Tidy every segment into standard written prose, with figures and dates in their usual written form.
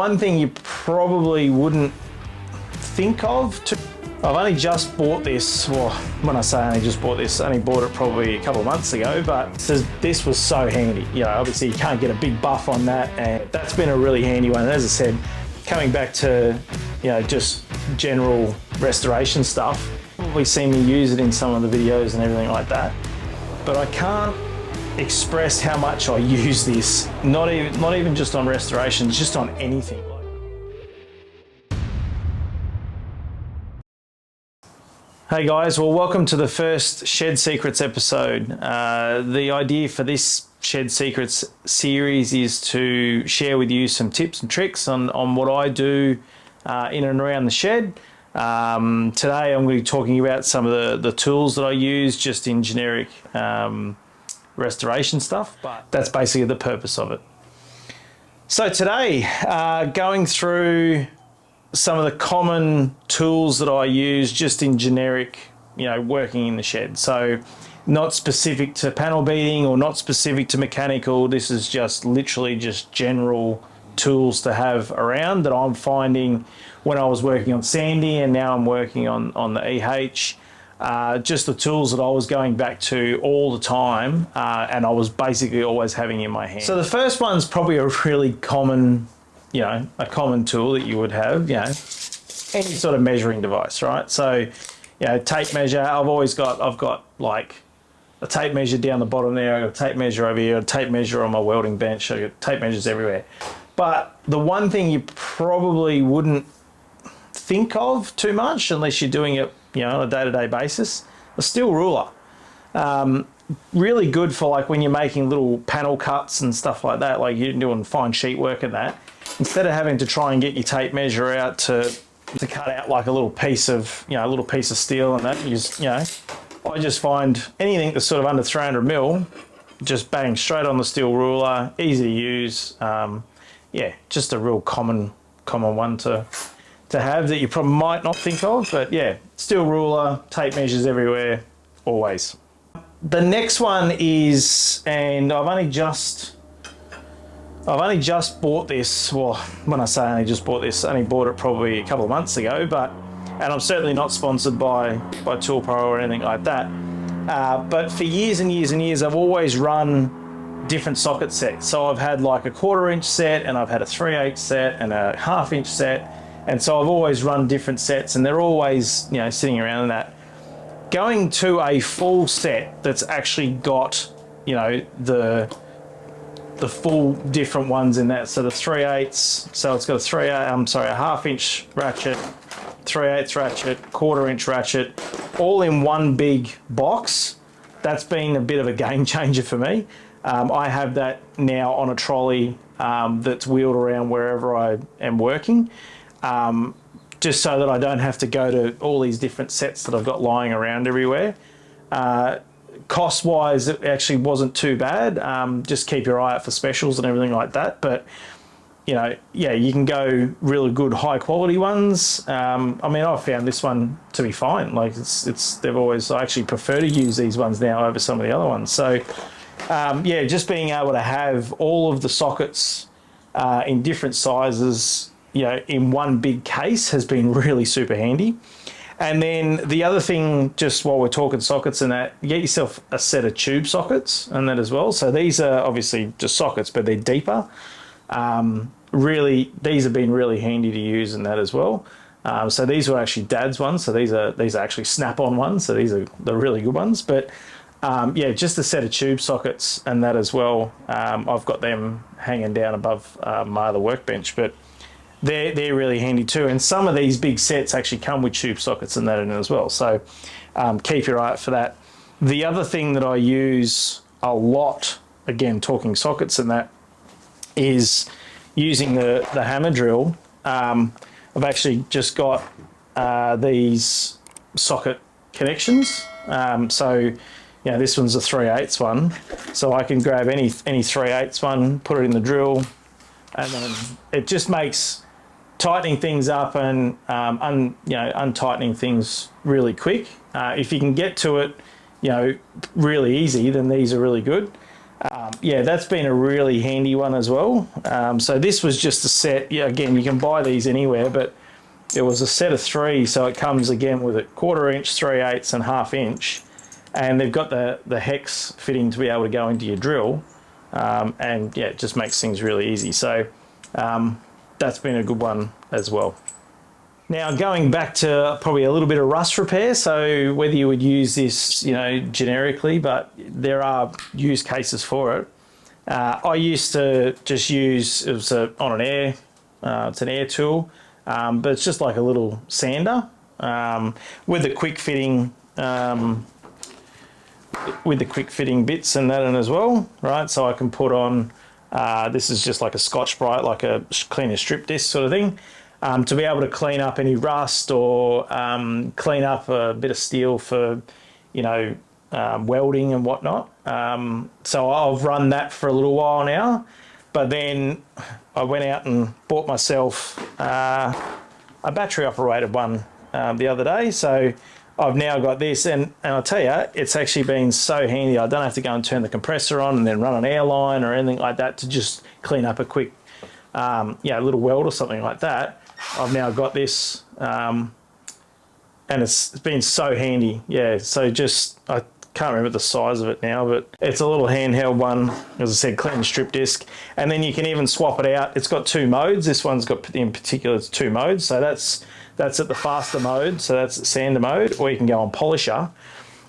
One thing you probably wouldn't think of, I've only just bought this, well, when I say only just bought this, I only bought it probably a couple of months ago, but this was so handy. You know, obviously you can't get a big buff on that, and that's been a really handy one. And as I said, coming back to, you know, just general restoration stuff, probably seen me use it in some of the videos and everything like that, but I can't express how much I use this, not even just on restorations, just on anything. Hey guys, well, welcome to the first Shed Secrets episode. The idea for this Shed Secrets series is to share with you some tips and tricks on what I do in and around the shed. Today I'm going to be talking about some of the tools that I use just in generic restoration stuff, but that's basically the purpose of it. So today, going through some of the common tools that I use just in generic, you know, working in the shed. So not specific to panel beating or not specific to mechanical. This is just literally just general tools to have around that I'm finding when I was working on Sandy and now I'm working on the EH. Just the tools that I was going back to all the time, and I was basically always having in my hand. So the first one's probably a really common, you know, a common tool that you would have, you know, any sort of measuring device, right? So, you know, tape measure, I've got like a tape measure down the bottom there, I've got a tape measure over here, a tape measure on my welding bench, I've got tape measures everywhere. But the one thing you probably wouldn't think of too much unless you're doing it, you know, on a day-to-day basis, a steel ruler. Really good for like when you're making little panel cuts and stuff like that, like you're doing fine sheet work and that. Instead of having to try and get your tape measure out to cut out like a little piece of, you know, a little piece of steel and that, you know, I just find anything that's sort of under 300 mil, just bang straight on the steel ruler, easy to use. Yeah, just a real common one to have that you probably might not think of, but yeah, steel ruler, tape measures everywhere, always. The next one is, and I've only just bought this. Well, when I say only just bought this, I only bought it probably a couple of months ago, and I'm certainly not sponsored by Tool Pro or anything like that. But for years and years and years, I've always run different socket sets. So I've had like a 1/4 inch set, and I've had a 3/8 set and a 1/2 inch set. And so I've always run different sets, and they're always, you know, sitting around in that. Going to a full set that's actually got, you know, the full different ones in that. So the 3/8, so it's got a 1/2 inch ratchet, 3/8 ratchet, 1/4 inch ratchet, all in one big box. That's been a bit of a game changer for me. I have that now on a trolley that's wheeled around wherever I am working. Just so that I don't have to go to all these different sets that I've got lying around everywhere. Cost-wise, it actually wasn't too bad. Just keep your eye out for specials and everything like that. But, you know, yeah, you can go really good high-quality ones. I mean, I've found this one to be fine. Like, I actually prefer to use these ones now over some of the other ones. So, yeah, just being able to have all of the sockets in different sizes, you know, in one big case has been really super handy. And then the other thing, just while we're talking sockets and that, get yourself a set of tube sockets and that as well. So these are obviously just sockets, but they're deeper. Really, these have been really handy to use in that as well. So these were actually Dad's ones. So these are actually snap-on ones. So these are the really good ones. But yeah, just a set of tube sockets and that as well. I've got them hanging down above my other workbench, but they're really handy too. And some of these big sets actually come with tube sockets and that in it as well. So keep your eye out for that. The other thing that I use a lot, again, talking sockets and that, is using the hammer drill. I've actually just got these socket connections. So, you know, this one's a 3/8 one. So I can grab any 3/8 one, put it in the drill, and then it just makes tightening things up and untightening things really quick. If you can get to it, you know, really easy, then these are really good. Yeah, that's been a really handy one as well. So this was just a set. Yeah, again, you can buy these anywhere, but it was a set of 3, so it comes again with a 1/4 inch, 3/8, and 1/2 inch, and they've got the hex fitting to be able to go into your drill, and yeah, it just makes things really easy. So that's been a good one as well. Now, going back to probably a little bit of rust repair, so whether you would use this, you know, generically, but there are use cases for it. I used to just use, it was on an air, it's an air tool, but it's just like a little sander with the quick fitting, bits and that in as well, right? So I can put on, this is just like a Scotch-Brite, like a cleaner strip disc sort of thing. To be able to clean up any rust or clean up a bit of steel for, you know, welding and whatnot. So I've run that for a little while now, but then I went out and bought myself a battery operated one the other day. So I've now got this, and I'll tell you, it's actually been so handy. I don't have to go and turn the compressor on and then run an air line or anything like that to just clean up a quick, little weld or something like that. I've now got this, and it's been so handy. Yeah, so just, I can't remember the size of it now, but it's a little handheld one, as I said, clean strip disc, and then you can even swap it out. It's got 2 modes. This one's got, in particular, it's 2 modes. So that's at the faster mode, so that's sander mode, or you can go on polisher.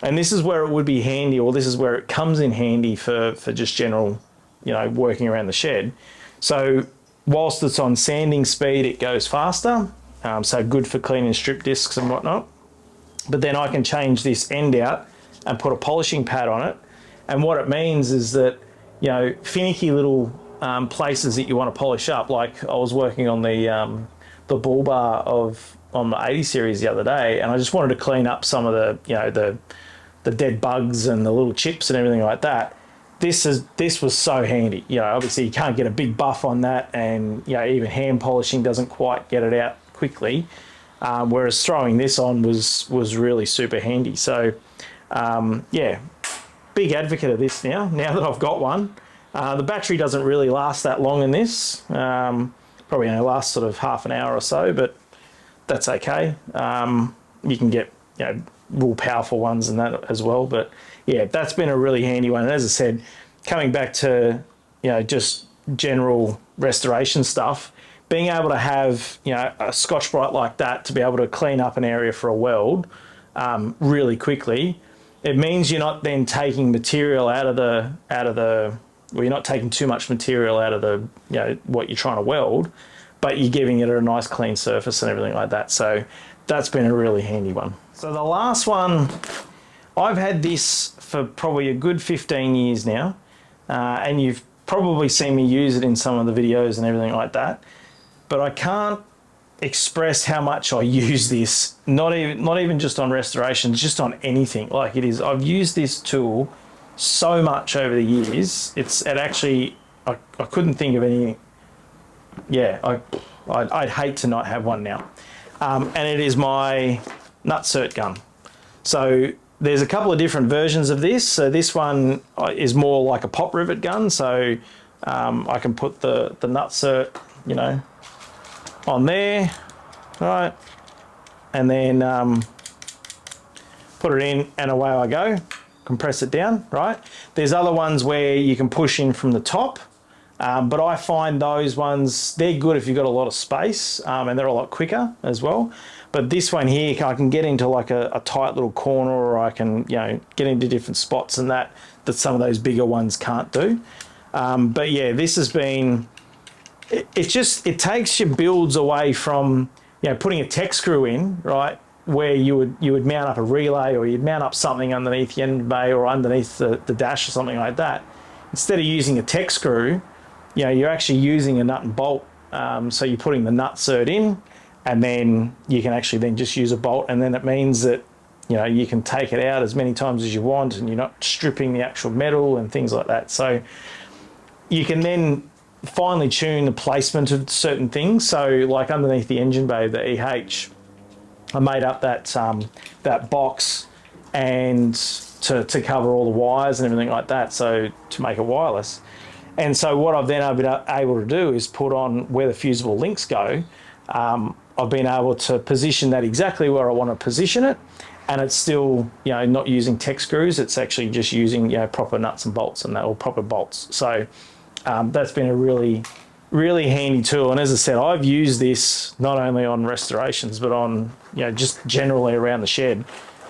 And this is where it would be handy, or this is where it comes in handy for just general, you know, working around the shed. So whilst it's on sanding speed, it goes faster, so good for cleaning strip discs and whatnot. But then I can change this end out and put a polishing pad on it. And what it means is that, you know, finicky little places that you want to polish up, like I was working on the bull bar on the 80 series the other day, and I just wanted to clean up some of the, you know, the dead bugs and the little chips and everything like that. This was so handy. You know, obviously you can't get a big buff on that, and you know, even hand polishing doesn't quite get it out quickly. Whereas throwing this on was really super handy. So yeah, big advocate of this now that I've got one. The battery doesn't really last that long in this. Probably only lasts sort of half an hour or so, but that's okay. You can get, you know, real powerful ones and that as well. But yeah, that's been a really handy one. And as I said, coming back to, you know, just general restoration stuff, being able to have, you know, a Scotch-Brite like that to be able to clean up an area for a weld really quickly, it means you're not then taking material out of the well, you're not taking too much material out of the, you know, what you're trying to weld, but you're giving it a nice clean surface and everything like that. So that's been a really handy one. So the last one, I've had this for probably a good 15 years now, and you've probably seen me use it in some of the videos and everything like that, but I can't express how much I use this, not even just on restorations, just on anything. Like it is, I've used this tool so much over the years. It actually, I couldn't think of any. Yeah, I'd hate to not have one now. And it is my nutsert gun. So there's a couple of different versions of this. So this one is more like a pop rivet gun. So I can put the nutsert, you know, on there, right, and then put it in, and away I go. Compress it down, right? There's other ones where you can push in from the top, but I find those ones, they're good if you've got a lot of space, and they're a lot quicker as well. But this one here, I can get into like a tight little corner, or I can, you know, get into different spots and that some of those bigger ones can't do. But yeah, this has been, it takes your builds away from, you know, putting a tech screw in, right, where you would mount up a relay, or you'd mount up something underneath the end bay or underneath the dash or something like that. Instead of using a tech screw, you know, you're actually using a nut and bolt. So you're putting the nutsert in, and then you can actually then just use a bolt, and then it means that, you know, you can take it out as many times as you want, and you're not stripping the actual metal and things like that. So you can then finely tune the placement of certain things. So like underneath the engine bay, the EH, I made up that that box and to cover all the wires and everything like that, so to make it wireless. And so what I've then been able to do is put on where the fusible links go. I've been able to position that exactly where I want to position it, and it's still, you know, not using tech screws. It's actually just using, you know, proper nuts and bolts and that, or proper bolts. So that's been a really, really handy tool. And as I said, I've used this not only on restorations, but on, you know, just generally around the shed.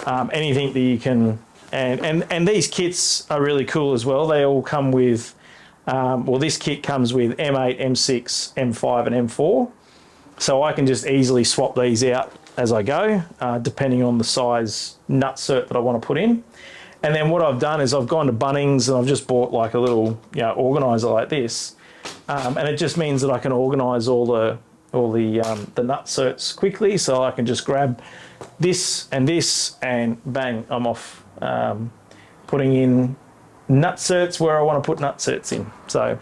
Anything that you can, and these kits are really cool as well. They all come with, well, this kit comes with M8, M6, M5 and M4. So I can just easily swap these out as I go, depending on the size nutsert that I want to put in. And then what I've done is I've gone to Bunnings and I've just bought like a little, you know, organizer like this. And it just means that I can organize all the nutserts quickly. So I can just grab this and bang, I'm off, putting in nutserts where I want to put nutserts in. So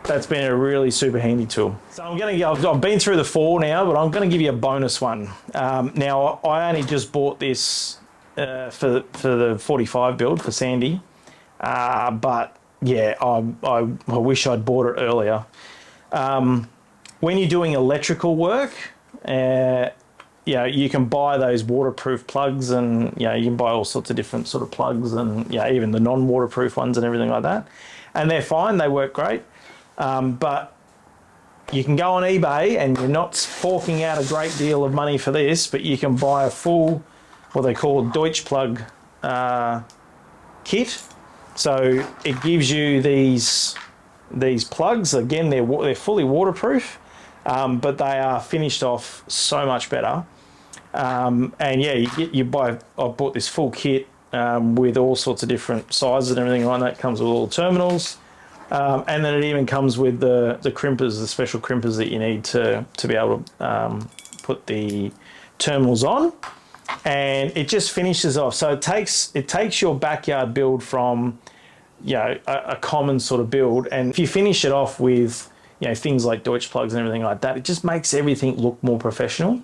that's been a really super handy tool. So I've been through the 4 now, but I'm going to give you a bonus one. Now I only just bought this for the 45 build for Sandy, but yeah, I wish I'd bought it earlier. When you're doing electrical work, you know, you can buy those waterproof plugs, and you know, you can buy all sorts of different sort of plugs, and you know, even the non-waterproof ones and everything like that. And they're fine, they work great. But you can go on eBay, and you're not forking out a great deal of money for this, but you can buy a full, what they call Deutsch plug kit. So it gives you these plugs. Again, they're fully waterproof, but they are finished off so much better. And yeah, you buy. I bought this full kit with all sorts of different sizes and everything like that. It comes with all the terminals. And then it even comes with the crimpers, the special crimpers that you need to be able to put the terminals on, and it just finishes off. So it takes your backyard build from, you know, a common sort of build, and if you finish it off with, you know, things like Deutsch plugs and everything like that, it just makes everything look more professional.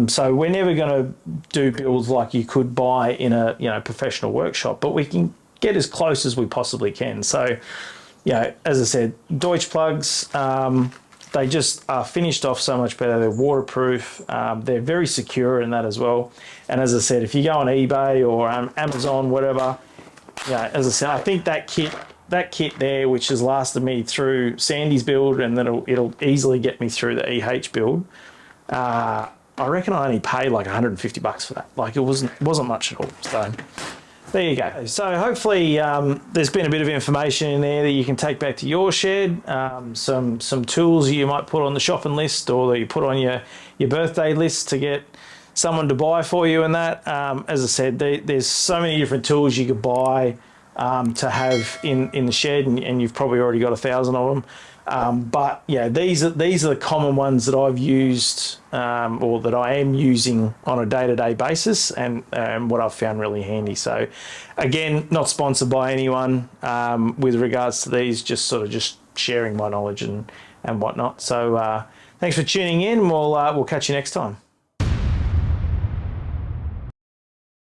So we're never going to do builds like you could buy in a, you know, professional workshop, but we can get as close as we possibly can. So, you know, as I said, Deutsch plugs, they just are finished off so much better. They're waterproof. They're very secure in that as well. And as I said, if you go on eBay or Amazon, whatever, you know, as I said, I think that kit there, which has lasted me through Sandy's build, and then it'll easily get me through the EH build. I reckon I only paid like $150 for that. Like, it wasn't much at all. So there you go. So hopefully there's been a bit of information in there that you can take back to your shed. Some tools you might put on the shopping list, or that you put on your birthday list to get someone to buy for you, and that. As I said, there's so many different tools you could buy to have in the shed, and you've probably already got 1,000 of them. But yeah, these are the common ones that I've used, or that I am using on a day-to-day basis, and what I've found really handy. So again, not sponsored by anyone with regards to these, just sharing my knowledge and whatnot. So thanks for tuning in. We'll catch you next time.